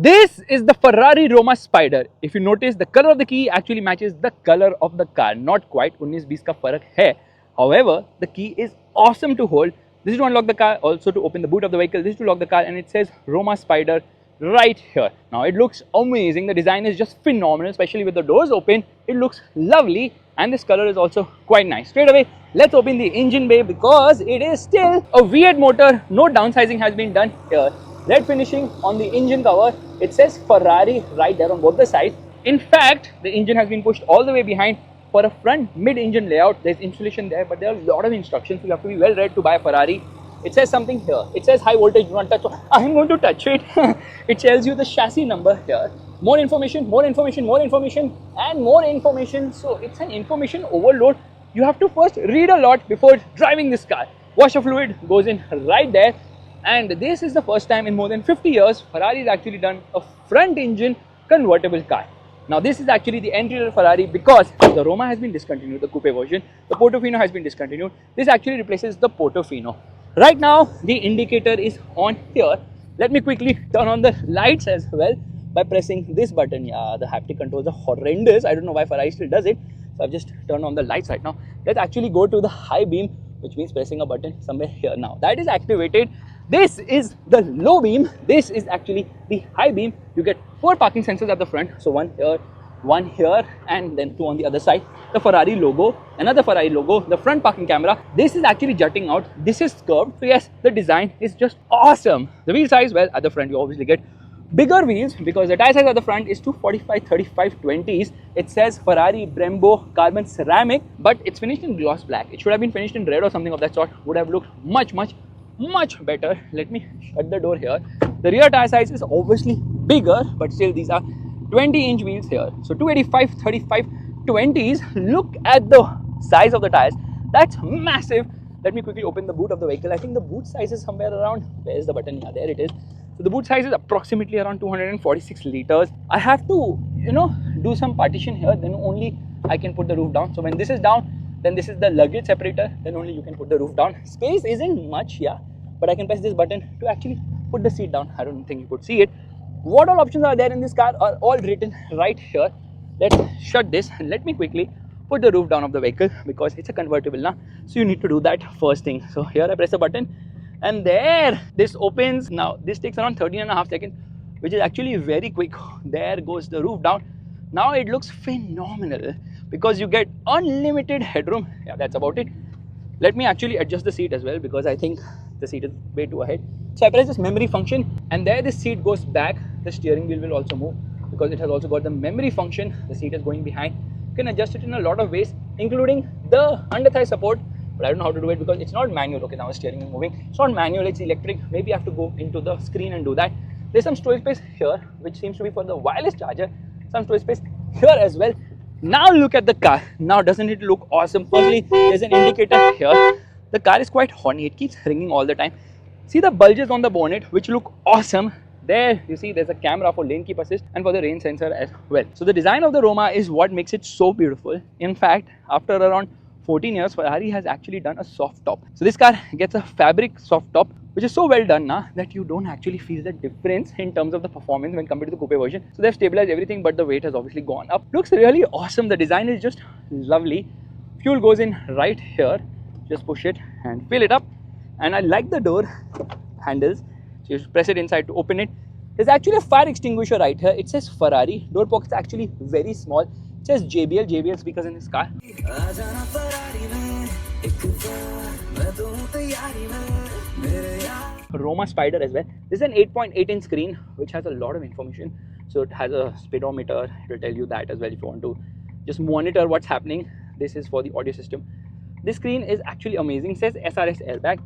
This is the Ferrari Roma Spider. If you notice, the color of the key actually matches the color of the car. Not quite 19-20 का फर्क है. However, the key is awesome to hold. This is to unlock the car, also to open the boot of the vehicle. This is to lock the car, and it says Roma Spider right here. Now it looks amazing. The design is just phenomenal, especially with the doors open. It looks lovely, and this color is also quite nice. Straight away, let's open the engine bay because it is still a V8 motor. No downsizing has been done here. Red finishing on the engine cover. It says Ferrari right there on both the sides. In fact, the engine has been pushed all the way behind. For a front mid-engine layout, there's insulation there, but there are a lot of instructions. You have to be well read to buy a Ferrari. It says something here. It says high voltage, do not touch. So I'm going to touch it. It tells you the chassis number here. More information, more information, more information, and more information. So it's an information overload. You have to first read a lot before driving this car. Washer fluid goes in right there. And this is the first time in more than 50 years Ferrari has actually done a front engine convertible car. Now this is actually the entry-level Ferrari because the Roma has been discontinued, the coupe version. The Portofino has been discontinued. This actually replaces the Portofino. Right now the indicator is on here. Let me quickly turn on the lights as well by pressing this button. Yeah, the haptic controls are horrendous. I don't know why Ferrari still does it. So I've just turned on the lights right now. Let's actually go to the high beam, which means pressing a button somewhere here. Now that is activated. This is the low beam. This is actually the high beam. You get 4 parking sensors at the front. So one here, and then 2 on the other side. The Ferrari logo, another Ferrari logo, the front parking camera. This is actually jutting out. This is curved. So yes, the design is just awesome. The wheel size, well, at the front you obviously get bigger wheels because the tire size at the front is 245/35/20s. It says Ferrari Brembo carbon ceramic, but it's finished in gloss black. It should have been finished in red or something of that sort. Would have looked much better. Let me shut the door here. The rear tire size is obviously bigger, but still these are 20-inch wheels here. So 285/35/20s. Look at the size of the tires. That's massive. Let me quickly open the boot of the vehicle. I think the boot size is somewhere around, where's the button? Yeah, there it is. So the boot size is approximately around 246 liters. I have to, do some partition here, then only I can put the roof down. So when this is down, then this is the luggage separator, then only you can put the roof down. Space isn't much, yeah, but I can press this button to actually put the seat down. I don't think you could see it. What all options are there in this car are all written right here. Let's shut this and let me quickly put the roof down of the vehicle because it's a convertible now. So you need to do that first thing. So here I press a button and there this opens. Now this takes around 13.5 seconds, which is actually very quick. There goes the roof down. Now it looks phenomenal because you get unlimited headroom. Yeah, that's about it. Let me actually adjust the seat as well because I think the seat is way too ahead. So I press this memory function and there the seat goes back. The steering wheel will also move because it has also got the memory function. The seat is going behind. You can adjust it in a lot of ways, including the under thigh support, but I don't know how to do it because it's not manual. Okay, now the steering is moving. It's not manual, it's electric. Maybe I have to go into the screen and do that. There's some storage space here, which seems to be for the wireless charger. Some storage space here as well. Now look at the car. Now doesn't it look awesome? Firstly, there's an indicator here. The car is quite horny. It keeps ringing all the time. See the bulges on the bonnet, which look awesome. There you see there's a camera for lane keep assist and for the rain sensor as well. So the design of the Roma is what makes it so beautiful. In fact, after around 14 years, Ferrari has actually done a soft top. So this car gets a fabric soft top, which is so well done now that you don't actually feel the difference in terms of the performance when compared to the coupe version. So they've stabilized everything, but the weight has obviously gone up. Looks really awesome. The design is just lovely. Fuel goes in right here. Just push it and fill it up. And I like the door handles. So you press it inside to open it. There's actually a fire extinguisher right here. It says Ferrari. Door pocket's actually very small. It says JBL speakers in this car. Roma Spider as well. This is an 8.8-inch screen which has a lot of information. So it has a speedometer. It will tell you that as well if you want to just monitor what's happening. This is for the audio system. This screen is actually amazing. It says SRS airbag.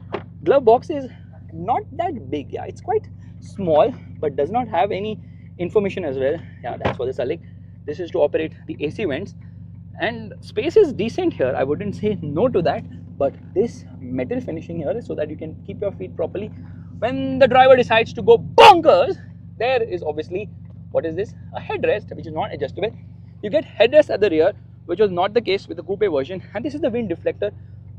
Glove box is not that big. Yeah, it's quite small, but does not have any information as well. Yeah, that's for the Salik. This is to operate the AC vents. And space is decent here. I wouldn't say no to that. But this metal finishing here is so that you can keep your feet properly. When the driver decides to go bonkers, there is obviously, what is this? A headrest, which is not adjustable. You get headrest at the rear, which was not the case with the coupe version. And this is the wind deflector,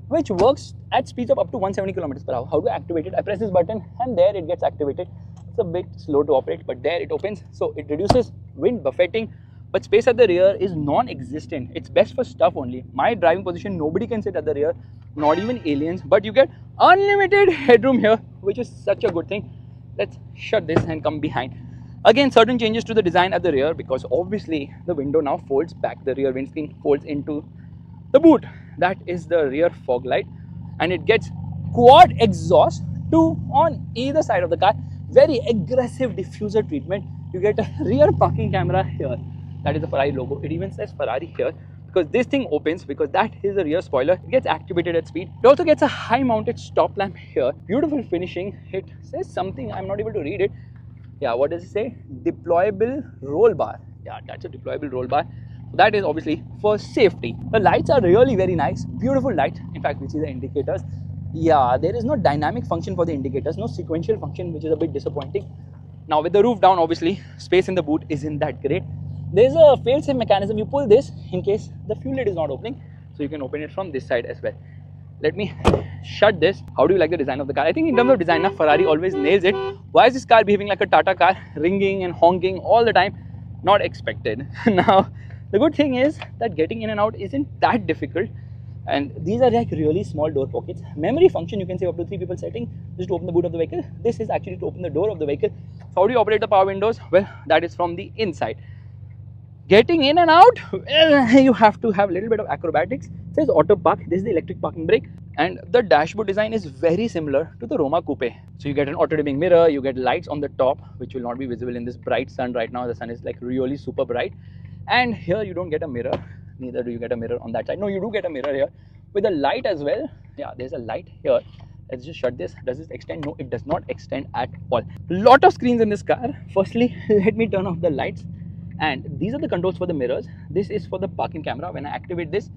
which works at speeds of up to 170 km/h. How to activate it? I press this button and there it gets activated. It's it's a bit slow to operate, but there it opens, so it reduces wind buffeting. But space at the rear is non-existent. It's best for stuff only. My driving position, nobody can sit at the rear, not even aliens, but you get unlimited headroom here, which is such a good thing. Let's shut this and come behind. Again, certain changes to the design at the rear, because obviously the window now folds back. The rear windscreen folds into the boot. That is the rear fog light, and it gets quad exhaust, two on either side of the car. Very aggressive diffuser treatment. You get a rear parking camera here. That is the Ferrari logo. It even says Ferrari here, because this thing opens, because that is the rear spoiler. It gets activated at speed. It also gets a high mounted stop lamp here. Beautiful finishing. It says something, I'm not able to read it. Yeah, what does it say? Deployable roll bar. Yeah, that's a deployable roll bar. That is obviously for safety. The lights are really very nice. Beautiful light. In fact, we see the indicators. Yeah, there is no dynamic function for the indicators, no sequential function, which is a bit disappointing. Now with the roof down, obviously space in the boot isn't that great. There's a fail-safe mechanism. You pull this in case the fuel lid is not opening, so you can open it from this side as well. Let me shut this. How do you like the design of the car? I think in terms of design, Ferrari always nails it. Why is this car behaving like a Tata car, ringing and honking all the time? Not expected. Now the good thing is that getting in and out isn't that difficult, and these are like really small door pockets. Memory function, you can say up to 3 people setting just to open the boot of the vehicle. This is actually to open the door of the vehicle. So how do you operate the power windows? Well, that is from the inside. Getting in and out, you have to have a little bit of acrobatics. It says auto park. This is the electric parking brake, and the dashboard design is very similar to the Roma coupe. So you get an auto-dimming mirror, you get lights on the top, which will not be visible in this bright sun right now. The sun is like really super bright, and here you don't get a mirror. Neither do you get a mirror on that side. No, you do get a mirror here with a light as well. Yeah, there's a light here. Let's just shut this. Does this extend? No, it does not extend at all. Lot of screens in this car. Firstly, let me turn off the lights. And these are the controls for the mirrors. This is for the parking camera. When I activate this,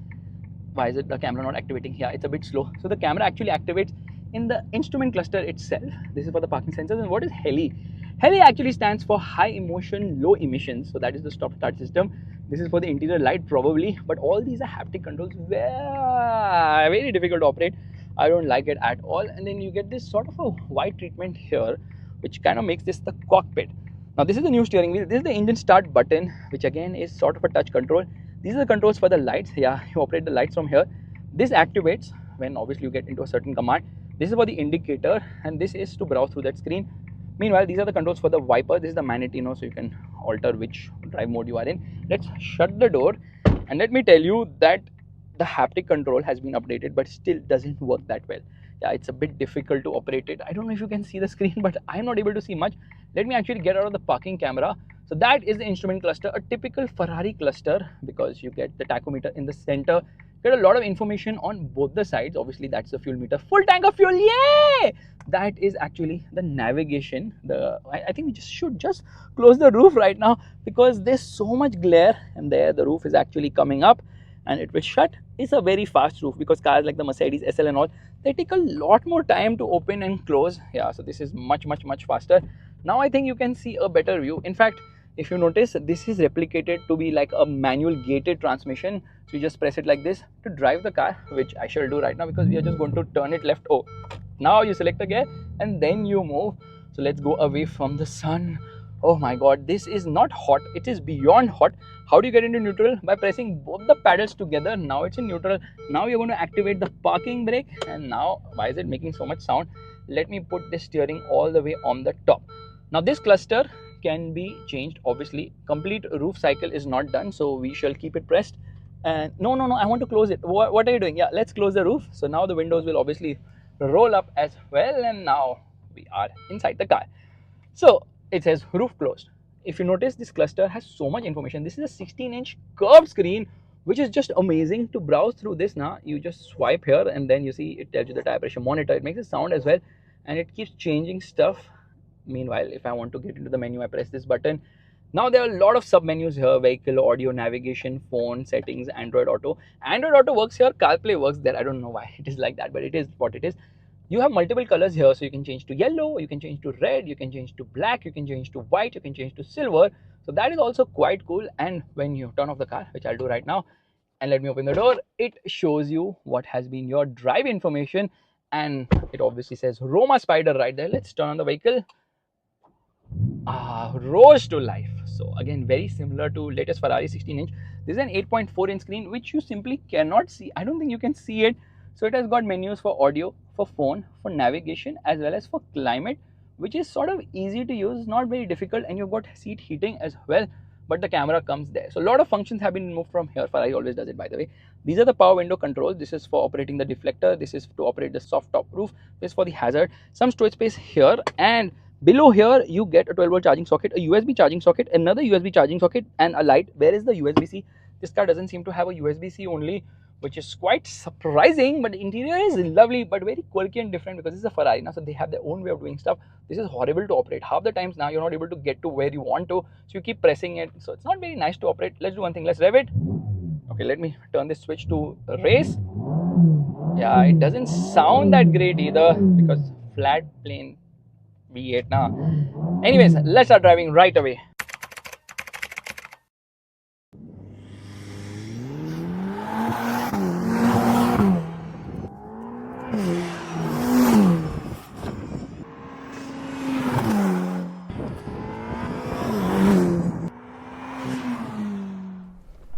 why is it the camera not activating? Yeah, it's a bit slow. So the camera actually activates in the instrument cluster itself. This is for the parking sensors. And what is HELI? HELI actually stands for high emotion, low emissions. So that is the stop start system. This is for the interior light probably, but all these are haptic controls. Very difficult to operate. I don't like it at all. And then you get this sort of a white treatment here, which kind of makes this the cockpit. Now this is the new steering wheel. This is the engine start button, which again is sort of a touch control. These are the controls for the lights. Yeah, you operate the lights from here. This activates when obviously you get into a certain command. This is for the indicator, and this is to browse through that screen. Meanwhile, these are the controls for the wiper. This is the Manetino, so you can alter which drive mode you are in. Let's shut the door, and let me tell you that the haptic control has been updated, but still doesn't work that well. Yeah, it's a bit difficult to operate it. I don't know if you can see the screen, but I'm not able to see much. Let me actually get out of the parking camera. So that is the instrument cluster, a typical Ferrari cluster, because you get the tachometer in the center. You get a lot of information on both the sides. Obviously, that's the fuel meter. Full tank of fuel, yay! That is actually the navigation. I think we should just close the roof right now, because there's so much glare, and there the roof is actually coming up, and it will shut. It's a very fast roof, because cars like the Mercedes SL and all, they take a lot more time to open and close. Yeah, so this is much faster. Now I think you can see a better view. In fact, if you notice, this is replicated to be like a manual gated transmission. So you just press it like this to drive the car, which I shall do right now, because we are just going to turn it left. Oh, now you select a gear and then you move. So let's go away from the sun. Oh my god, this is not hot, it is beyond hot. How do you get into neutral? By pressing both the paddles together. Now it's in neutral. Now you're going to activate the parking brake, and now why is it making so much sound? Let me put this steering all the way on the top. Now this cluster can be changed. Obviously, complete roof cycle is not done, so we shall keep it pressed. And no, I want to close it. What are you doing? Yeah, let's close the roof. So now the windows will obviously roll up as well, and now we are inside the car. So it says roof closed. If you notice, this cluster has so much information. This is a 16-inch curved screen, which is just amazing to browse through this. Now you just swipe here, and then you see it tells you the tire pressure monitor. It makes a sound as well, and it keeps changing stuff. Meanwhile, if I want to get into the menu, I press this button. Now there are a lot of sub menus here: vehicle, audio, navigation, phone, settings, Android Auto. Android Auto works here, CarPlay works there. I don't know why it is like that, but it is what it is. You have multiple colors here, so you can change to yellow, you can change to red, you can change to black, you can change to white, you can change to silver. So that is also quite cool. And when you turn off the car, which I'll do right now, and let me open the door, it shows you what has been your drive information, and it obviously says Roma Spider right there. Let's turn on the vehicle. rose to life. So again, very similar to latest Ferrari 16-inch. This is an 8.4-inch screen which you simply cannot see. I don't think you can see it. So it has got menus for audio, for phone, for navigation, as well as for climate, which is sort of easy to use, not very difficult, and you've got seat heating as well, but the camera comes there. So a lot of functions have been removed from here. Ferrari always does it, by the way. These are the power window controls. This is for operating the deflector. This is to operate the soft top roof. This is for the hazard. Some storage space here, and below here you get a 12-volt charging socket, a USB charging socket, another USB charging socket, and a light. Where is the USB-C? This car doesn't seem to have a USB-C only, which is quite surprising, but the interior is lovely but very quirky and different because this is a Ferrari now, so they have their own way of doing stuff. This is horrible to operate. Half the times now you're not able to get to where you want to, so you keep pressing it, so it's not very nice to operate. Let's do one thing, let's rev it. Okay, let me turn this switch to race. Yeah, it doesn't sound that great either because flat plane V8 now. Anyways, let's start driving right away.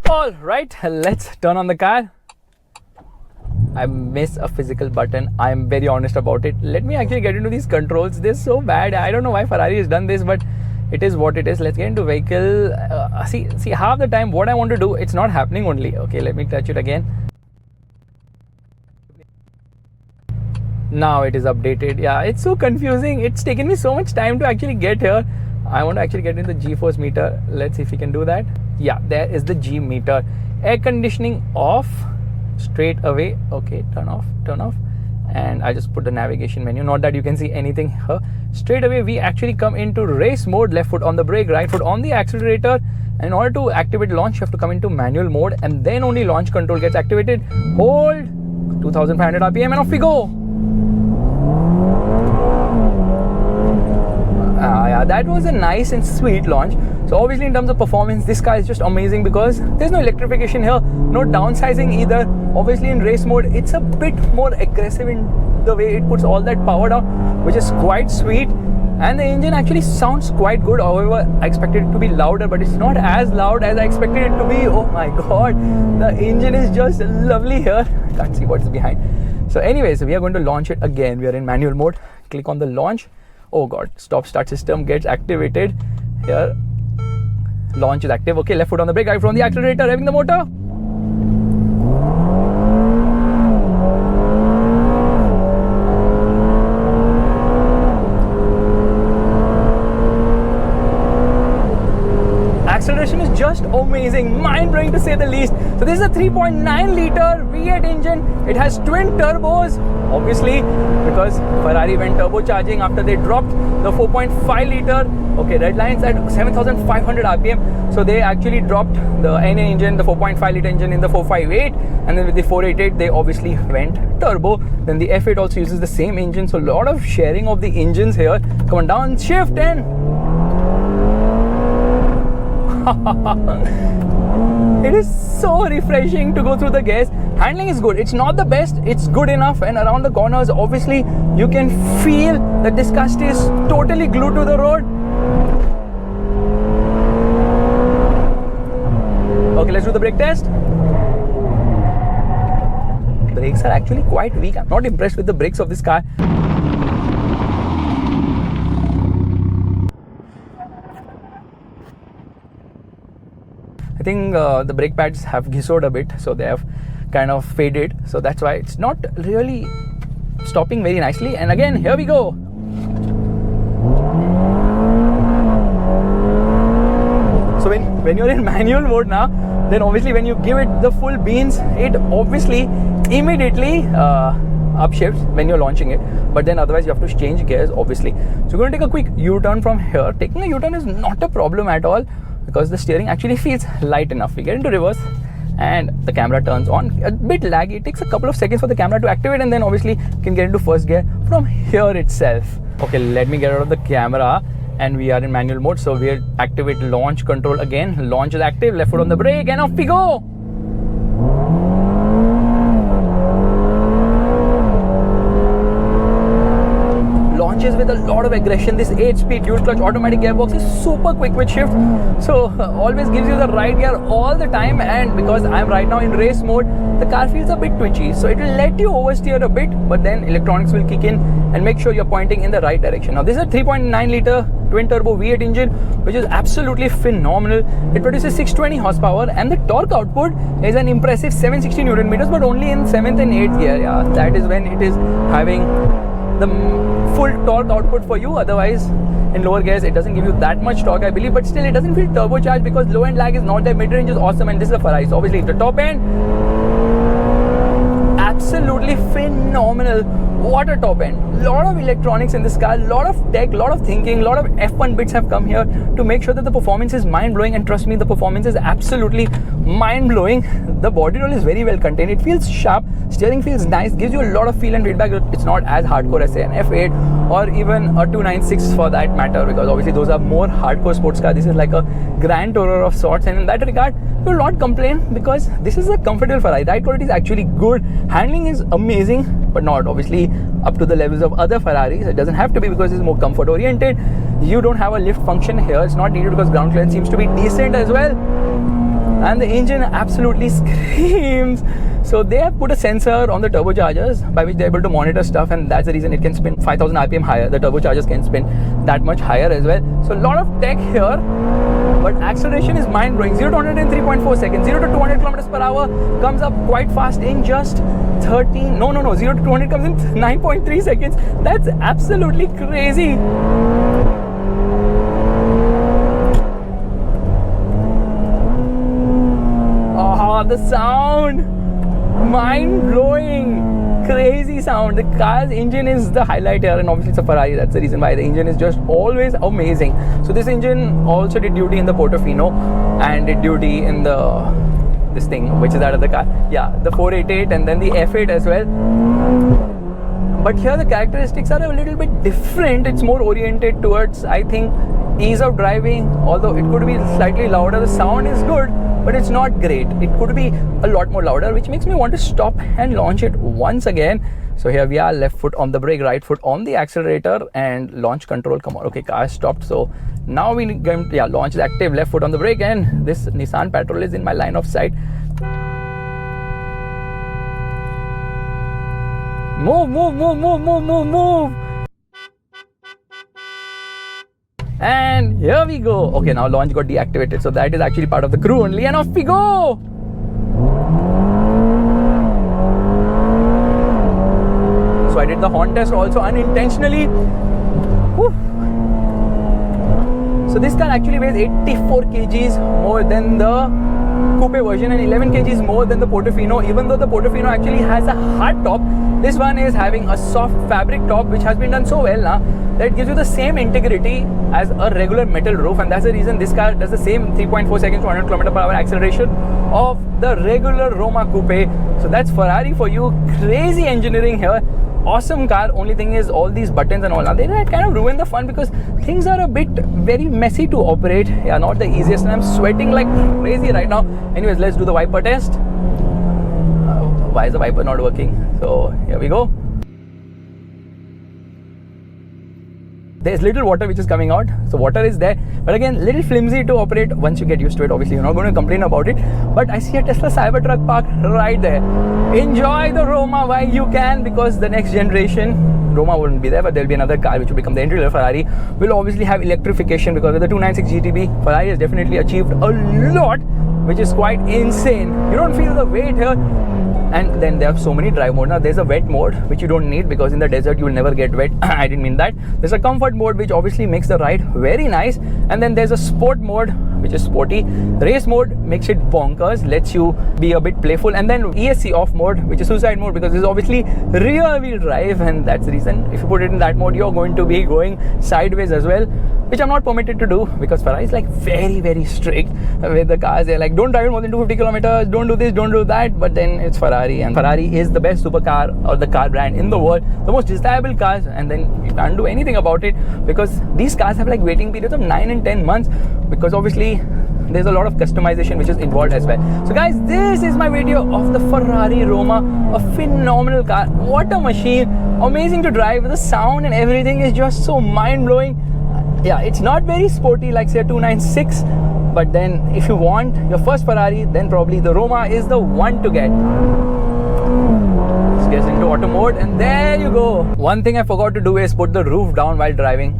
Alright, let's turn on the car. I miss a physical button. I'm very honest about it. Let me actually get into these controls. They're so bad. I don't know why Ferrari has done this, but it is what it is. Let's get into vehicle. See, half the time what I want to do, it's not happening only. Okay, let me touch it again. Now it is updated. Yeah, it's so confusing. It's taken me so much time to actually get here. I want to actually get into the G-force meter. Let's see if we can do that. Yeah, there is the G meter. Air conditioning off straight away. Okay, turn off. And I just put the navigation menu. Not that you can see anything here. Straight away we actually come into race mode. Left foot on the brake, right foot on the accelerator. And in order to activate launch, you have to come into manual mode, and then only launch control gets activated. Hold 2500 RPM and off we go. Yeah, that was a nice and sweet launch. So obviously in terms of performance, this car is just amazing because there's no electrification here, no downsizing either. Obviously in race mode, it's a bit more aggressive in the way it puts all that power down, which is quite sweet. And the engine actually sounds quite good. However, I expected it to be louder, but it's not as loud as I expected it to be. Oh my god, the engine is just lovely here. I can't see what's behind. So anyways, we are going to launch it again. We are in manual mode. Click on the launch. Oh god, stop start system gets activated here. Launch is active. Okay, left foot on the brake, right foot on the accelerator, revving the motor. Acceleration is just amazing, mind-blowing to say the least. So this is a 3.9 liter V8 engine. It has twin turbos, obviously, because Ferrari went turbocharging after they dropped the 4.5 liter. Okay, redline's at 7,500 RPM. So they actually dropped the NA engine, the 4.5 liter engine in the 458, and then with the 488 they obviously went turbo. Then the F8 also uses the same engine, so a lot of sharing of the engines here. Come on, down, shift, and it is so refreshing to go through the gears. Handling is good. It's not the best, it's good enough, and around the corners obviously you can feel that this car is totally glued to the road. Okay, let's do the brake test. Brakes are actually quite weak. I'm not impressed with the brakes of this car. I think the brake pads have ghissoed a bit, so they have kind of faded, so that's why it's not really stopping very nicely. And again, here we go. So when you're in manual mode now, then obviously when you give it the full beans, it obviously immediately upshifts when you're launching it, but then otherwise you have to change gears obviously. So we're going to take a quick U-turn from here. Taking a U-turn is not a problem at all because the steering actually feels light enough. We get into reverse and the camera turns on. A bit laggy, it takes a couple of seconds for the camera to activate, and then obviously you can get into first gear from here itself. Okay, let me get out of the camera, and we are in manual mode, so we'll activate launch control again. Launch is active, left foot on the brake, and off we go. Launch punches with a lot of aggression. This 8-speed dual clutch automatic gearbox is super quick with shift, so always gives you the right gear all the time. And because I'm right now in race mode, the car feels a bit twitchy, so it will let you oversteer a bit, but then electronics will kick in and make sure you're pointing in the right direction. Now this is a 3.9 liter twin turbo V8 engine, which is absolutely phenomenal. It produces 620 horsepower and the torque output is an impressive 760 Newton meters, but only in 7th and 8th gear. Yeah, that is when it is having the full torque output for you. Otherwise in lower gears it doesn't give you that much torque, I believe, but still it doesn't feel turbocharged because low end lag is not there. Mid range is awesome, and this is a Ferrari, so obviously the top end absolutely phenomenal. What a top end. Lot of electronics in this car, lot of tech, lot of thinking, lot of F1 bits have come here to make sure that the performance is mind-blowing, and trust me, the performance is absolutely mind-blowing. The body roll is very well contained, it feels sharp, steering feels nice, gives you a lot of feel and feedback. It's not as hardcore as say an F8 or even a 296 for that matter, because obviously those are more hardcore sports car. This is like a grand tourer of sorts, and in that regard you will not complain because this is a comfortable Ferrari. Ride quality is actually good, handling is amazing, but not obviously up to the levels of other Ferraris. It doesn't have to be because it's more comfort oriented. You don't have a lift function here, it's not needed because ground clearance seems to be decent as well, and the engine absolutely screams. So they have put a sensor on the turbochargers by which they're able to monitor stuff, and that's the reason it can spin 5000 RPM higher. The turbochargers can spin that much higher as well. So a lot of tech here, but acceleration is mind-blowing. 0 to 100 in 3.4 seconds. 0 to 200 kilometers per hour comes up quite fast in just 0 to 200 comes in 9.3 seconds. That's absolutely crazy. Oh, the sound, mind-blowing, crazy sound. The car's engine is the highlight here, and obviously it's a Ferrari. That's the reason why the engine is just always amazing. So this engine also did duty in the Portofino and did duty in the this thing which is out of the car, yeah, the 488 and then the F8 as well. But here the characteristics are a little bit different. It's more oriented towards, I think, ease of driving, although it could be slightly louder. The sound is good, but it's not great. It could be a lot more louder, which makes me want to stop and launch it once again. So here we are, left foot on the brake, right foot on the accelerator, and launch control. Come on, okay, car stopped. So now we going to launch the active, left foot on the brake, and this Nissan Patrol is in my line of sight. Move, move, move, move, move, move, move. And here we go. Okay, now launch got deactivated, so that is actually part of the crew only, and off we go. So I did the horn test also unintentionally. Whew. So this car actually weighs 84 kgs more than the coupe version and 11 kgs more than the Portofino. Even though the Portofino actually has a hard top, this one is having a soft fabric top, which has been done so well now that it gives you the same integrity as a regular metal roof, and that's the reason this car does the same 3.4 seconds to 100 km per hour acceleration of the regular Roma coupe. So that's Ferrari for you. Crazy engineering here. Awesome car. Only thing is all these buttons and all, now they kind of ruin the fun because things are a bit very messy to operate. Yeah, not the easiest, and I'm sweating like crazy right now. Anyways, let's do the wiper test. Why is the wiper not working? So here we go. There's little water which is coming out, so water is there, but again little flimsy to operate. Once you get used to it, obviously you're not going to complain about it. But I see a Tesla Cybertruck parked right there. Enjoy the Roma while you can, because the next generation Roma wouldn't be there, but there'll be another car which will become the entry-level Ferrari. Will obviously have electrification, because with the 296 GTB, Ferrari has definitely achieved a lot, which is quite insane. You don't feel the weight here. And then there are so many drive modes. Now there's a wet mode which you don't need because in the desert you will never get wet. I didn't mean that. There's a comfort mode which obviously makes the ride very nice, and then there's a sport mode which is sporty. Race mode makes it bonkers, lets you be a bit playful, and then ESC off mode, which is suicide mode, because it's obviously rear wheel drive, and that's the reason if you put it in that mode you're going to be going sideways as well, which I'm not permitted to do because Ferrari is like very strict with the cars. They're like, don't drive more than 250 kilometers, don't do this, don't do that. But then it's Ferrari, and Ferrari is the best supercar or the car brand in the world, the most desirable cars, and then you can't do anything about it because these cars have like waiting periods of 9 and 10 months because obviously there's a lot of customization which is involved as well. So guys, this is my video of the Ferrari Roma, a phenomenal car. What a machine. amazing to drive. The sound and everything is just so mind-blowing. Yeah, it's not very sporty like say a 296, but then if you want your first Ferrari, then probably the Roma is the one to get. Let's get into auto mode, and there you go. One thing I forgot to do is put the roof down while driving.